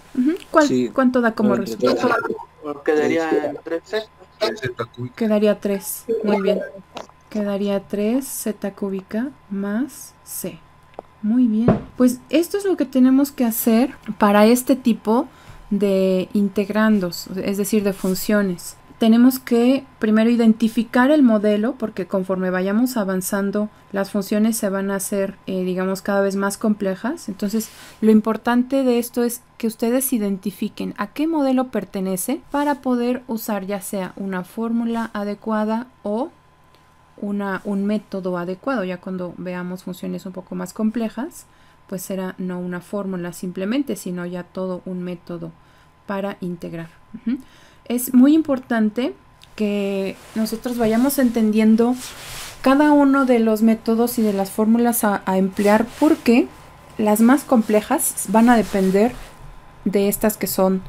B: Sí.
A: ¿Cuánto da como resultado?
F: Quedaría en 3Z.
A: Quedaría 3, muy bien. Quedaría 3 z cúbica más c. Muy bien. Pues esto es lo que tenemos que hacer para este tipo de integrandos, es decir, de funciones. Tenemos que primero identificar el modelo, porque conforme vayamos avanzando, las funciones se van a hacer, digamos, cada vez más complejas. Entonces, lo importante de esto es que ustedes identifiquen a qué modelo pertenece para poder usar ya sea una fórmula adecuada o un método adecuado. Ya cuando veamos funciones un poco más complejas, pues será no una fórmula simplemente, sino ya todo un método para integrar. Es muy importante que nosotros vayamos entendiendo cada uno de los métodos y de las fórmulas a emplear, porque las más complejas van a depender de estas que son,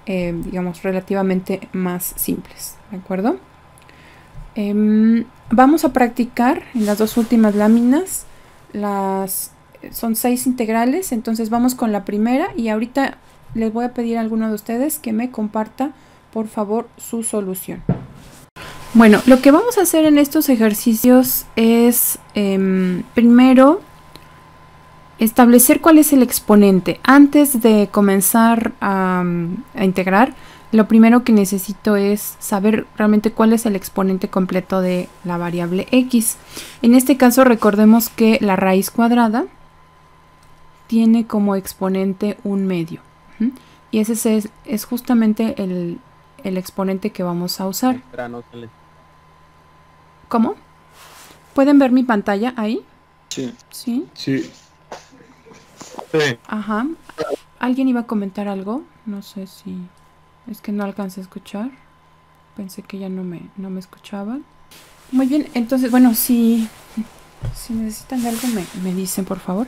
A: digamos, relativamente más simples, ¿de acuerdo? Vamos a practicar en las dos últimas láminas. Son 6 integrales, entonces vamos con la primera y ahorita les voy a pedir a alguno de ustedes que me comparta por favor su solución. Bueno, lo que vamos a hacer en estos ejercicios es primero establecer cuál es el exponente. Antes de comenzar a integrar, lo primero que necesito es saber realmente cuál es el exponente completo de la variable x. En este caso recordemos que la raíz cuadrada tiene como exponente un medio. Y ese es justamente el exponente que vamos a usar. ¿Cómo? ¿Pueden ver mi pantalla ahí?
B: Sí.
A: ¿Sí?
G: Sí.
A: Ajá. ¿Alguien iba a comentar algo? No sé si... Es que no alcancé a escuchar. Pensé que ya no me escuchaban. Muy bien, entonces, bueno, si necesitan de algo me dicen, por favor.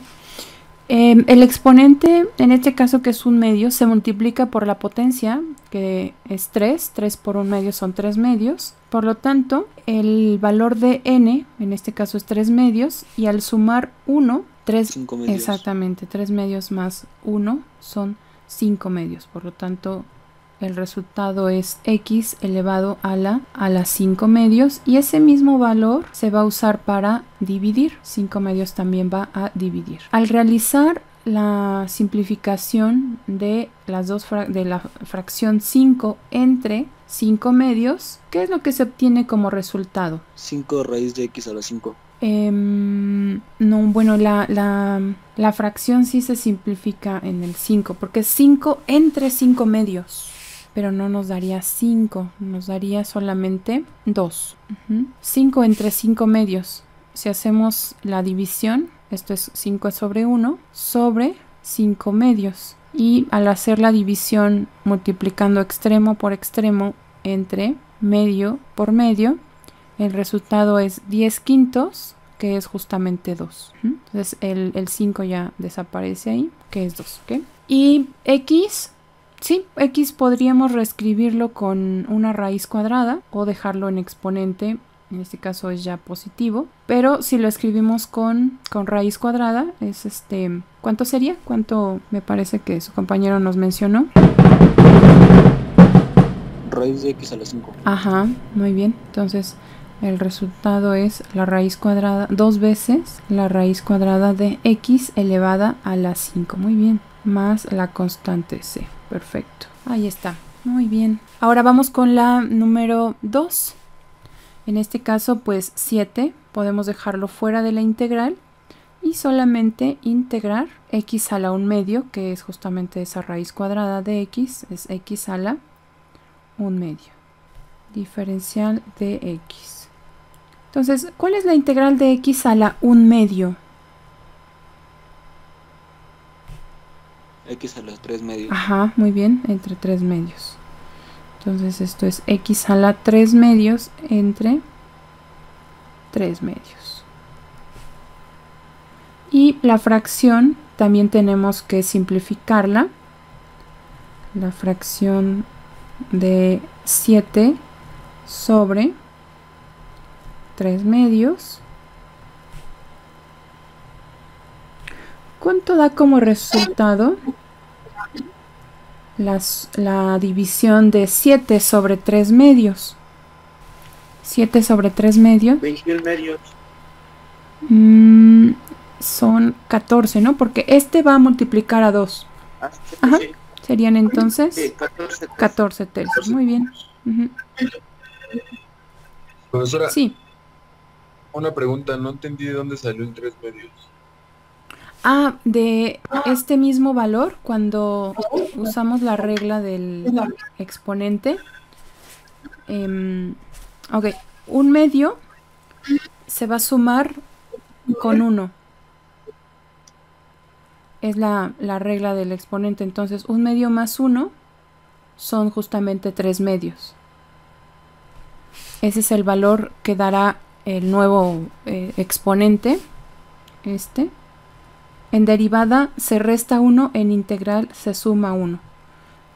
A: El exponente, en este caso que es un medio, se multiplica por la potencia, que es 3. 3 por un medio son 3 medios. Por lo tanto, el valor de n, en este caso es 3 medios, y al sumar 1,
B: 5 medios.
A: Exactamente, 3 medios más 1 son 5 medios. Por lo tanto, el resultado es x elevado a la 5 medios, y ese mismo valor se va a usar para dividir. 5 medios también va a dividir. Al realizar la simplificación de de la fracción 5 entre 5 medios, ¿qué es lo que se obtiene como resultado?
B: 5 raíz de x a la 5.
A: No, bueno, la fracción sí se simplifica en el 5, porque es 5 entre 5 medios. Pero no nos daría 5, nos daría solamente 2. 5 entre 5 medios. Si hacemos la división, esto es 5 sobre 1 sobre 5 medios. Y al hacer la división multiplicando extremo por extremo entre medio por medio, el resultado es 10 quintos, que es justamente 2. Entonces el 5 ya desaparece ahí, que es 2. ¿Okay? Y x... Sí, x podríamos reescribirlo con una raíz cuadrada o dejarlo en exponente, en este caso es ya positivo, pero si lo escribimos con raíz cuadrada, es ¿cuánto sería? ¿Cuánto me parece que su compañero nos mencionó?
B: Raíz de x a la 5.
A: Ajá, muy bien, entonces el resultado es la raíz cuadrada, 2 veces la raíz cuadrada de x elevada a la 5, muy bien, más la constante c. Perfecto, ahí está, muy bien. Ahora vamos con la número 2. En este caso, pues 7, podemos dejarlo fuera de la integral y solamente integrar x a la 1 medio, que es justamente esa raíz cuadrada de x, es x a la 1 medio. Diferencial de x. Entonces, ¿cuál es la integral de x a la 1 medio?
B: X a los 3 medios.
A: Ajá, muy bien, entre 3 medios. Entonces esto es x a la 3 medios entre 3 medios. Y la fracción también tenemos que simplificarla la fracción de 7 sobre 3 medios. ¿Cuánto da como resultado la división de 7 sobre 3 medios? 7 sobre 3 medios.
F: 21 medios.
A: Son 14, ¿no? Porque este va a multiplicar a 2.
F: Ah, sí,
A: Ajá.
F: sí.
A: Serían entonces
F: Sí, 14.
A: 14 tercios. Muy bien. Ujú.
H: Profesora,
A: Sí.
H: una pregunta, no entendí de dónde salió el 3 medios.
A: Ah, de este mismo valor, cuando usamos la regla del exponente. Ok, un medio se va a sumar con 1. Es la regla del exponente. Entonces, un medio más 1 son justamente 3 medios. Ese es el valor que dará el nuevo exponente. En derivada se resta 1, en integral se suma 1.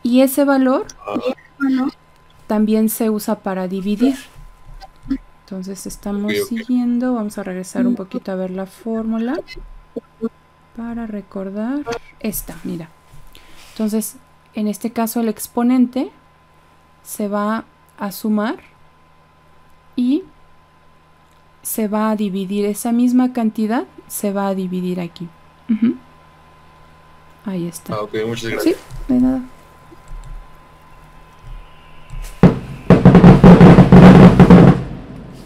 A: Y ese valor también se usa para dividir. Entonces estamos siguiendo. Vamos a regresar un poquito a ver la fórmula para recordar esta, mira. Entonces, en este caso el exponente se va a sumar y se va a dividir. Esa misma cantidad se va a dividir aquí. Ahí está.
H: Ah, ok, muchas gracias.
A: Sí, de nada.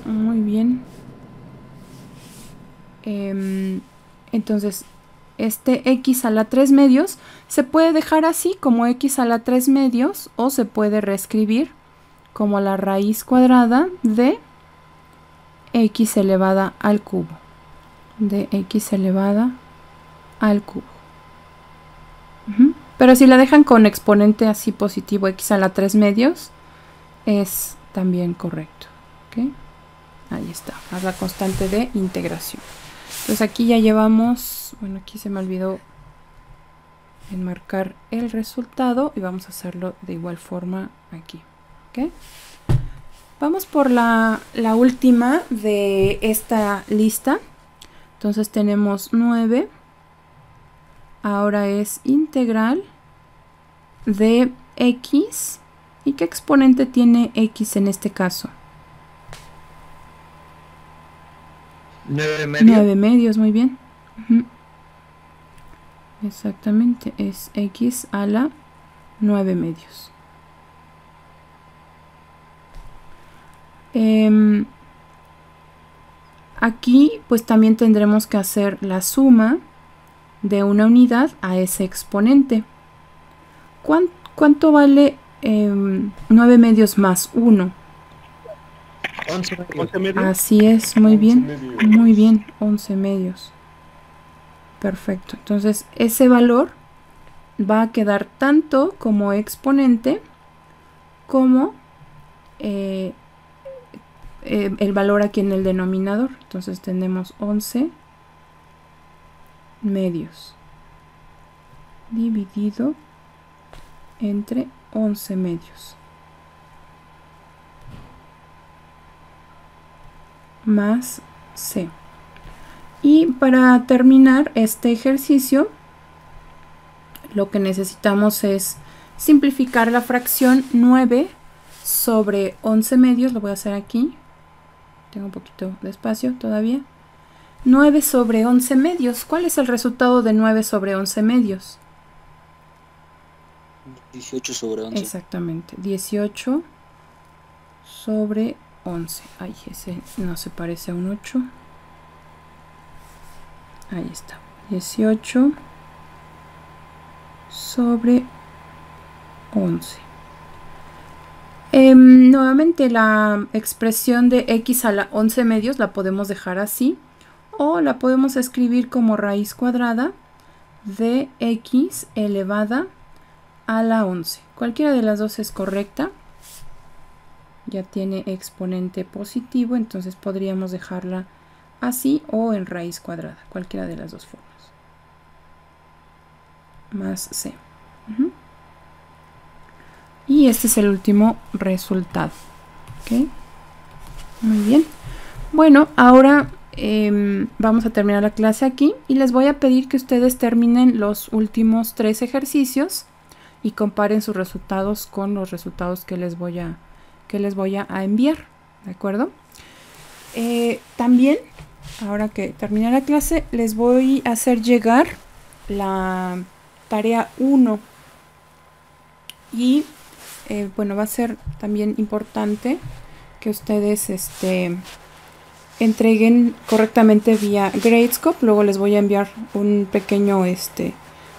A: Muy bien. Entonces, este x a la 3 medios se puede dejar así como x a la 3 medios o se puede reescribir como la raíz cuadrada de x elevada al cubo. De x elevada al cubo. Pero si la dejan con exponente así positivo x a la 3 medios, es también correcto. ¿Okay? Ahí está, haz la constante de integración. Entonces aquí ya llevamos, bueno, aquí se me olvidó enmarcar el resultado y vamos a hacerlo de igual forma aquí. ¿Okay? Vamos por la última de esta lista. Entonces tenemos 9. Ahora es integral de x. ¿Y qué exponente tiene x en este caso?
E: 9 medios.
A: 9 medios, muy bien. Exactamente, es x a la 9 medios. Aquí pues también tendremos que hacer la suma de una unidad a ese exponente. ¿Cuánto vale 9 medios más 1?
E: 11 medios.
A: Así es, muy
G: 11
A: bien.
G: medios.
A: Muy bien, 11 medios. Perfecto. Entonces, ese valor va a quedar tanto como exponente como el valor aquí en el denominador. Entonces, tenemos 11 medios dividido entre 11 medios. Más C. Y para terminar este ejercicio, lo que necesitamos es simplificar la fracción 9 sobre 11 medios. Lo voy a hacer aquí. Tengo un poquito de espacio todavía. 9 sobre 11 medios. ¿Cuál es el resultado de 9 sobre 11 medios?
B: 18 sobre 11.
A: Exactamente. 18 sobre 11. Ay, ese no se parece a un 8. Ahí está. 18 sobre 11. Nuevamente la expresión de x a la 11 medios la podemos dejar así. O la podemos escribir como raíz cuadrada de x elevada a la 11. Cualquiera de las dos es correcta. Ya tiene exponente positivo, entonces podríamos dejarla así o en raíz cuadrada, cualquiera de las dos formas. Más c. Y este es el último resultado. ¿Ok? Muy bien. Bueno, ahora vamos a terminar la clase aquí y les voy a pedir que ustedes terminen los últimos 3 ejercicios y comparen sus resultados con los resultados que les voy a enviar. ¿De acuerdo? También, ahora que termine la clase, les voy a hacer llegar la tarea 1 y bueno, va a ser también importante que ustedes entreguen correctamente vía Gradescope. Luego les voy a enviar un pequeño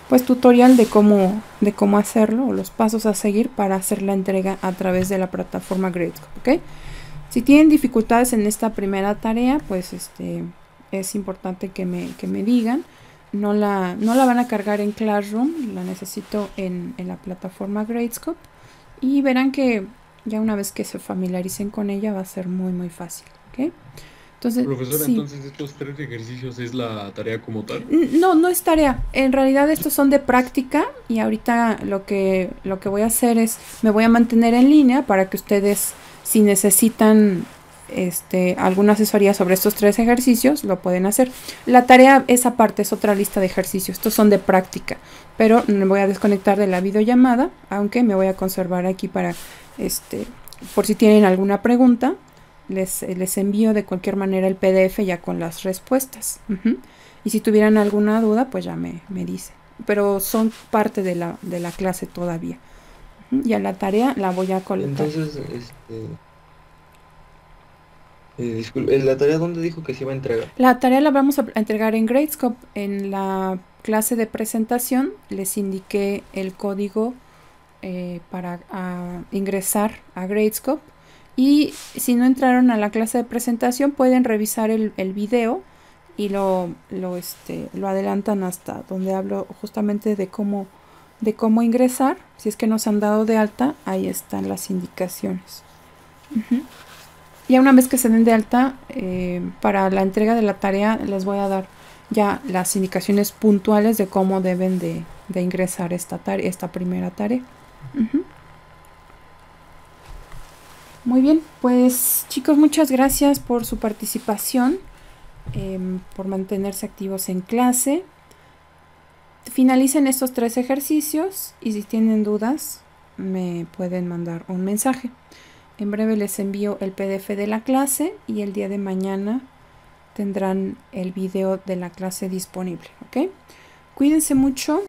A: pues tutorial de cómo hacerlo o los pasos a seguir para hacer la entrega a través de la plataforma Gradescope. ¿Ok? Si tienen dificultades en esta primera tarea, pues es importante que me digan. No la van a cargar en Classroom, la necesito en la plataforma Gradescope y verán que ya una vez que se familiaricen con ella va a ser muy muy fácil. ¿Ok? Entonces,
G: Profesora,
A: sí.
G: entonces estos 3 ejercicios es la tarea como tal.
A: No es tarea. En realidad estos son de práctica y ahorita lo que voy a hacer es, me voy a mantener en línea para que ustedes, si necesitan alguna asesoría sobre estos 3 ejercicios, lo pueden hacer. La tarea es aparte, es otra lista de ejercicios. Estos son de práctica, pero me voy a desconectar de la videollamada, aunque me voy a conservar aquí para, por si tienen alguna pregunta. Les envío de cualquier manera el PDF ya con las respuestas. Y si tuvieran alguna duda, pues ya me dicen. Pero son parte de la clase todavía. Ya la tarea la voy a colocar.
I: Entonces, disculpe, ¿la tarea dónde dijo que se iba a entregar?
A: La tarea la vamos a entregar en Gradescope. En la clase de presentación les indiqué el código para ingresar a Gradescope. Y si no entraron a la clase de presentación, pueden revisar el video y lo adelantan hasta donde hablo justamente de cómo ingresar. Si es que nos han dado de alta, ahí están las indicaciones. Ya una vez que se den de alta, para la entrega de la tarea les voy a dar ya las indicaciones puntuales de cómo deben de ingresar esta primera tarea. Muy bien, pues chicos, muchas gracias por su participación, por mantenerse activos en clase. Finalicen estos 3 ejercicios y si tienen dudas me pueden mandar un mensaje. En breve les envío el PDF de la clase y el día de mañana tendrán el video de la clase disponible. ¿Ok? Cuídense mucho.